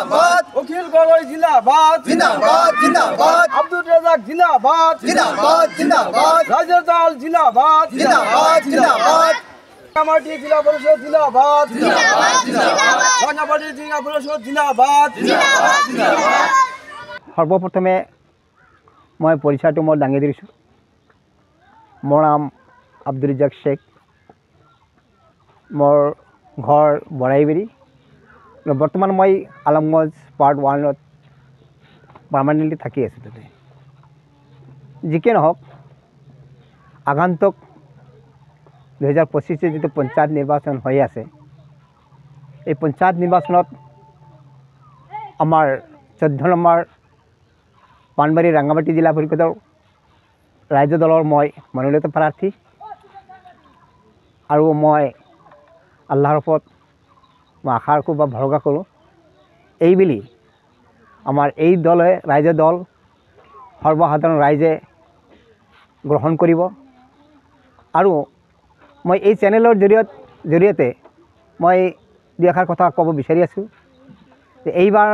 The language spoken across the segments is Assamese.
জিন্দাবাদ অখিল গগৈ জিন্দাবাদ জিন্দাবাদ জিন্দাবাদ আব্দুল রাজাক জিন্দাবাদ জিন্দাবাদ জিন্দাবাদ রাজের দল জিন্দাবাদ জিন্দাবাদ জিন্দাবাদ রাঙামাটি জেলা পরিষদ জিন্দাবাদ জিন্দাবাদ জিন্দাবাদ রাঙামাটি জেলা পরিষদ জিন্দাবাদ জিন্দাবাদ সৰ্বপ্ৰথমে মই পৰিচয়টো মই দাঙি ধৰিছোঁ। মোৰ নাম আব্দুল ৰাজাক শ্বেখ। মোৰ ঘৰ বৰাইবেৰী। বৰ্তমান মই আলমগঞ্জ পাৰ্ট 1ত পাৰ্মানেণ্টলি থাকি আছোঁ। তাতে যিকি নহওক, আগন্তুক 2025 যিটো পঞ্চায়ত নিৰ্বাচন হৈ আছে, এই পঞ্চায়ত নিৰ্বাচনত আমাৰ 14 নম্বৰ পাণবাৰী ৰাঙামাটি জিলা পৰিষদৰ ৰাজ্য দলৰ মই মনোনীত প্ৰাৰ্থী, আৰু মই আল্লাহৰ ওপৰত মই আশা ৰাখোঁ বা ভৰসা কৰোঁ এইবুলি আমাৰ এই দলে ৰাইজৰ দল সৰ্বসাধাৰণ ৰাইজে গ্ৰহণ কৰিব। আৰু মই এই চেনেলৰ জৰিয়তে মই দুই এষাৰ কথা ক'ব বিচাৰি আছোঁ যে এইবাৰ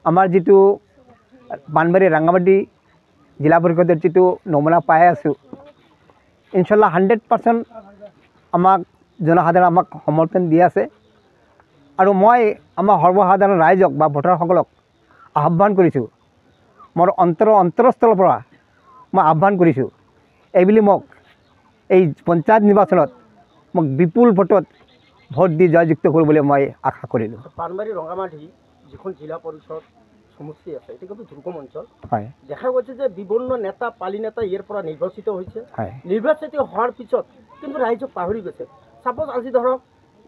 আমাৰ যিটো পাণবাৰী ৰাঙামাটি জিলা পৰিষদৰ যিটো নমুনা পাই আছোঁ, ইনশাল্লাহ 100% আমাক জনসাধাৰণে আমাক সমৰ্থন দি আছে। আৰু মই আমাৰ সৰ্বসাধাৰণ ৰাইজক বা ভোটাৰসকলক আহ্বান কৰিছোঁ, মোৰ অন্তৰস্থলৰ পৰা মই আহ্বান কৰিছোঁ এইবুলি মোক এই পঞ্চায়ত নিৰ্বাচনত মোক বিপুল ভোটত ভোট দি জয়যুক্ত কৰিবলৈ মই আশা কৰিলোঁ। পাণবাৰী ৰঙামাটি যিখন জিলা পৰিষদ সমষ্টি আছে, এটি কিন্তু দুৰ্গম অঞ্চল। হয়, দেখা গৈছে যে বিভিন্ন নেতা পালি নেতা ইয়াৰ পৰা নিৰ্বাচিত হৈছে। হয়, নিৰ্বাচিত হোৱাৰ পিছত কিন্তু ৰাইজক পাহৰি গৈছে। ছাপ'জ আজি ধৰক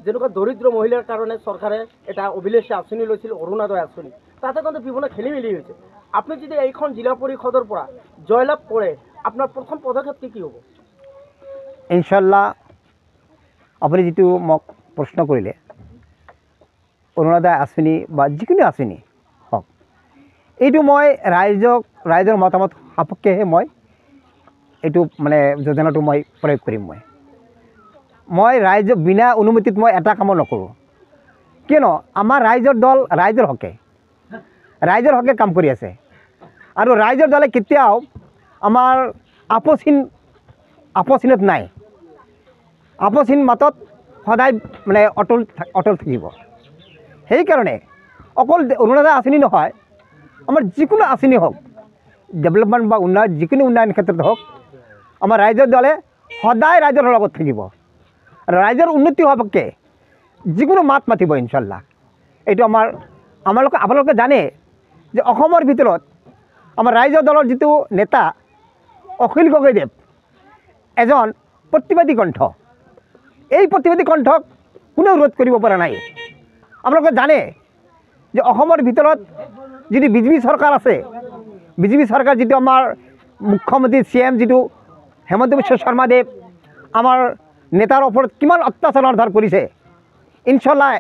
যেনেকুৱা দৰিদ্ৰ মহিলাৰ কাৰণে চৰকাৰে এটা অভিলেখী আঁচনি লৈছিল, অৰুণোদয় আঁচনি, তাতে কিন্তু বিভিন্ন খেলি মেলি হৈছে। আপুনি যদি এইখন জিলা পৰিষদৰ পৰা জয়লাভ কৰে, আপোনাৰ প্ৰথম পদক্ষেপ কি হ'ব? ইনশাল্লাহ আপুনি যিটো মোক প্ৰশ্ন কৰিলে, অৰুণোদয় আঁচনি বা যিকোনো আঁচনি হওক, এইটো মই ৰাইজৰ মতামত সাপেক্ষেহে মই এইটো মানে যোজনাটো মই প্ৰয়োগ কৰিম। মই ৰাইজক বিনা অনুমতিত মই এটা কামো নকৰোঁ, কিয়নো আমাৰ ৰাইজৰ দল ৰাইজৰ হকে কাম কৰি আছে। আৰু ৰাইজৰ দলে কেতিয়াও আমাৰ আপোচহীনত নাই, আপোচহীন মাতত সদায় মানে অটল থাকিব। সেইকাৰণে অকল অৰুণোদয় আঁচনি নহয়, আমাৰ যিকোনো আঁচনি হওক, ডেভেলপমেণ্ট বা যিকোনো উন্নয়ন ক্ষেত্ৰত হওক, আমাৰ ৰাইজৰ দলে সদায় ৰাইজৰ লগত থাকিব আৰু ৰাইজৰ উন্নতি হোৱাৰ পক্ষে যিকোনো মাত মাতিব ইনশাল্লাহ। এইটো আপোনালোকে জানে যে অসমৰ ভিতৰত আমাৰ ৰাইজৰ দলৰ যিটো নেতা অখিল গগৈদেৱ এজন প্ৰতিবাদী কণ্ঠ। এই প্ৰতিবাদী কণ্ঠক কোনেও ৰোধ কৰিব পৰা নাই। আপোনালোকে জানে যে অসমৰ ভিতৰত যিটো বিজেপি চৰকাৰ আছে, বিজেপি চৰকাৰ যিটো আমাৰ মুখ্যমন্ত্ৰী CM যিটো হেমন্ত বিশ্ব শৰ্মাদেৱ আমাৰ নেতাৰ ওপৰত কিমান অত্যাচাৰ কৰিছে, ইনশাল্লাহ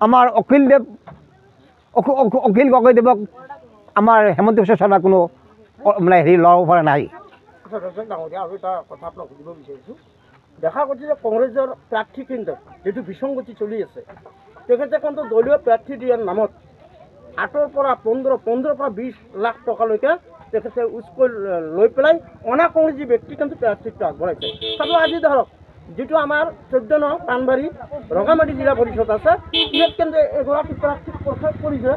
আমাৰ অখিল গগৈদেৱক আমাৰ হেমন্ত বিশ্ব শৰ্মা কোনো মানে ল'ব পৰা নাই। আৰু এটা কথা আপোনাক সুধিব বিচাৰিছোঁ, দেখা গৈছে যে কংগ্ৰেছৰ প্ৰাৰ্থী কেন্দ্ৰত যিটো বিসংগতি চলি আছে, তেখেতে কিন্তু দলীয় প্ৰাৰ্থী দিয়াৰ নামত 8ৰ পৰা 15 পৰা 20 লাখ টকালৈকে তেখেতে উচকৈ লৈ পেলাই অনা কংগ্ৰেছী ব্যক্তি কিন্তু প্ৰাৰ্থীত্ব আগবঢ়াইছে। চাব আজি ধৰক যিটো আমাৰ 14 নং পাণবাৰী ৰঙামাটি জিলা পৰিষদ আছে, ইয়াত কিন্তু এগৰাকী প্ৰাৰ্থীক প্ৰচাৰ কৰিছে।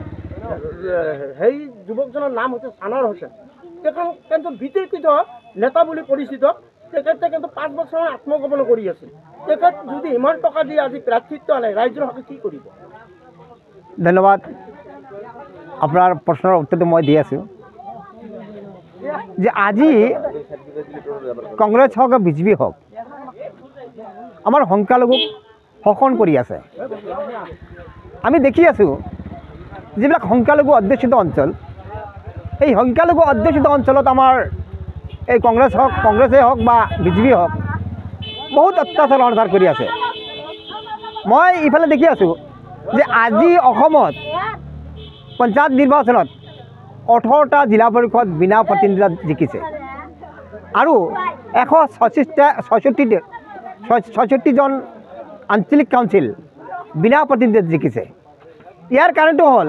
সেই যুৱকজনৰ নাম হৈছে ছানৰ হোসেন। তেখেত কিন্তু বিতৰ্কিত নেতা বুলি পৰিচিত। তেখেতে কিন্তু 5 বছৰৰ আত্মগোপন কৰি আছিল। তেখেত যদি ইমান টকা দি আজি প্ৰাৰ্থীত্ব আনে, ৰাইজৰ হকে কি কৰিব? ধন্যবাদ। আপোনাৰ প্ৰশ্নৰ উত্তৰটো মই দি আছোঁ যে আজি কংগ্ৰেছ হওক বা বিজেপি হওক, আমাৰ সংখ্যালঘুক শোষণ কৰি আছে। আমি দেখি আছোঁ যিবিলাক সংখ্যালঘু অধ্যুষিত অঞ্চল, এই সংখ্যালঘু অধ্যুষিত অঞ্চলত আমাৰ এই কংগ্ৰেছে হওক বা বিজেপি হওক বহুত অত্যাচাৰ কৰি আছে। মই ইফালে দেখি আছোঁ যে আজি অসমত পঞ্চায়ত নিৰ্বাচনত 18টা জিলা পৰিষদ বিনা প্ৰতিনিধিত্বত জিকিছে আৰু 166জন আঞ্চলিক কাউন্সিল বিনা প্ৰতিনিধিত্বত জিকিছে। ইয়াৰ কাৰণটো হ'ল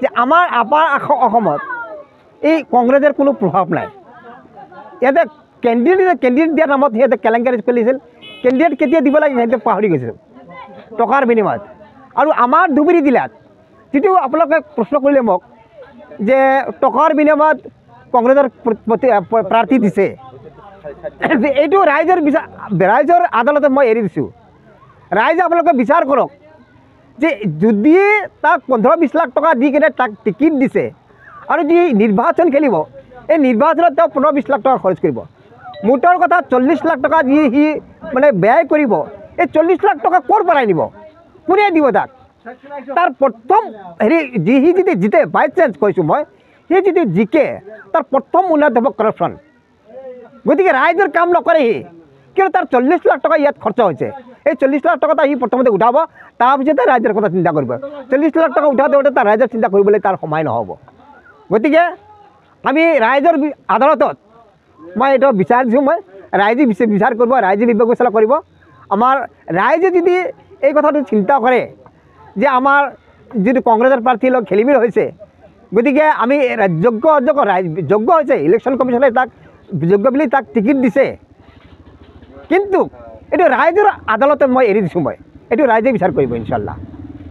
যে আমাৰ আপাৰ অসমত এই কংগ্ৰেছৰ কোনো প্ৰভাৱ নাই। ইয়াতে কেণ্ডিডেট দিয়াৰ নামত সিহঁতে কেলেংকাৰী চলিছিল। কেণ্ডিডেট কেতিয়া দিব লাগে সিহঁতে পাহৰি গৈছিল টকাৰ বিনিময়ত। আৰু আমাৰ ধুবুৰী জিলাত যিটো আপোনালোকে প্ৰশ্ন কৰিলে মোক যে টকাৰ বিনিময়ত কংগ্ৰেছৰ প্ৰাৰ্থী দিছে, এইটো ৰাইজৰ আদালতত মই এৰি দিছোঁ। ৰাইজে আপোনালোকে বিচাৰ কৰক যে যদি তাক 15-20 লাখ টকা দি কিনে তাক টিকেট দিছে আৰু যি নিৰ্বাচন খেলিব, এই নিৰ্বাচনত তেওঁ 15-20 লাখ টকা খৰচ কৰিব। মুঠৰ কথা 40 লাখ টকা যি সি মানে ব্যয় কৰিব, এই 40 লাখ টকা ক'ৰ পৰাই নিব, কোনে দিব তাক? তাৰ প্ৰথম সি যদি জিতে, বাই চান্স কৈছোঁ মই, সি যদি জিকে তাৰ প্ৰথম উন্নত হ'ব কৰাপশ্যন। গতিকে ৰাইজৰ কাম নকৰে সি, কিয়নো তাৰ 40 লাখ টকা ইয়াত খৰচ হৈছে। এই 40 লাখ টকা সি প্ৰথমতে উঠাব, তাৰপিছতে ৰাইজৰ কথা চিন্তা কৰিব। 40 লাখ টকা উঠাওঁতে তাৰ ৰাইজৰ চিন্তা কৰিবলৈ তাৰ সময় নহ'ব। গতিকে আমি ৰাইজৰ আদালতত মই এইটো বিচাৰ দিছোঁ, মই ৰাইজে বিচাৰ কৰিব, ৰাইজে বিবেচনা কৰিব। আমাৰ ৰাইজে যদি এই কথাটো চিন্তা কৰে যে আমাৰ যিটো কংগ্ৰেছৰ প্ৰাৰ্থীৰ লগত খেলিমেলি হৈছে, গতিকে আমি যোগ্য হৈছে, ইলেকশ্যন কমিশ্যনে তাক যোগ্য বুলি তাক টিকেট দিছে, কিন্তু এইটো ৰাইজৰ আদালতত মই এৰি দিছোঁ। মই এইটো ৰাইজে বিচাৰ কৰিব ইনশাল্লাহ।